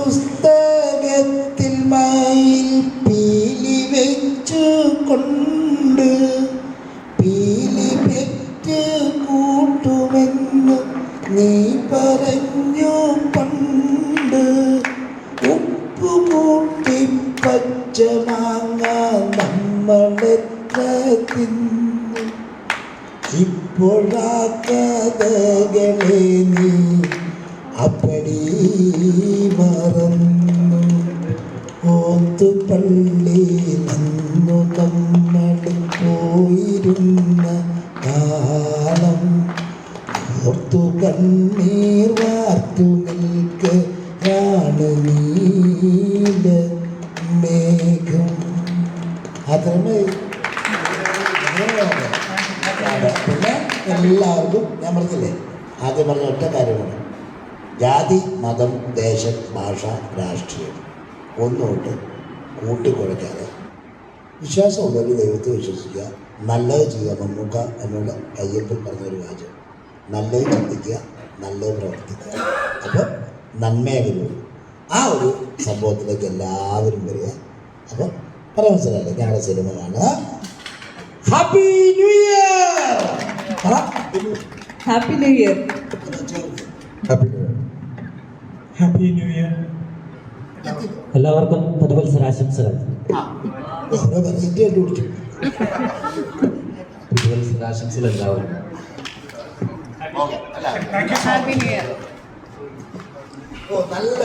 പുസ്തകത്തിൽ മയിൽ പീലി വെച്ചു കൊണ്ട് പീലി പെറ്റ് കൂട്ടുമെന്ന് നീ പറഞ്ഞു പണ്ട്. ഉപ്പു കൂട്ടി പച്ച മാങ്ങ നമ്മളെത്ര തിന്നു. ഇപ്പോഴാ കഥകളെ നീ അപ്പടി മറന്നു. ഓത്തുപള്ളി നിന്നു നമ്മൾ പോയിരുന്ന കാലം ഓർത്തു കണ്ണീർ വാർത്തു നിൽക്കാണ് നീല മേഘം. അത്രമേ. പിന്നെ എല്ലാവർക്കും ഞാൻ പറഞ്ഞില്ലേ, ആദ്യം പറഞ്ഞ ഒറ്റ കാര്യമാണ്, ജാതി, മതം, ദേശം, ഭാഷ, രാഷ്ട്രീയം ഒന്നുകൊണ്ട് കൂട്ടിക്കുറയ്ക്കാതെ വിശ്വാസമുള്ളവർ ദൈവത്തെ വിശ്വസിക്കുക, നല്ലത് ചെയ്യുക. മമ്മൂക്ക എന്നുള്ള അയ്യപ്പൻ പറഞ്ഞൊരു വാചകം, നല്ലത് ചിന്തിക്കുക, നല്ലത് പ്രവർത്തിക്കുക, അപ്പോൾ നന്മയെ വരുള്ളൂ. ആ ഒരു സംഭവത്തിലേക്ക് എല്ലാവരും വരിക. അപ്പോൾ പറയാൻ മനസ്സിലായില്ലേ, ഞങ്ങളുടെ സിനിമ കാണുക. Happy new year. Happy new year. Happy new year. എല്ലാവർക്കും പുതുവത്സരാശംസകൾ. പുതുവത്സരാശംസകൾ എല്ലാവരും. Happy new year. നല്ല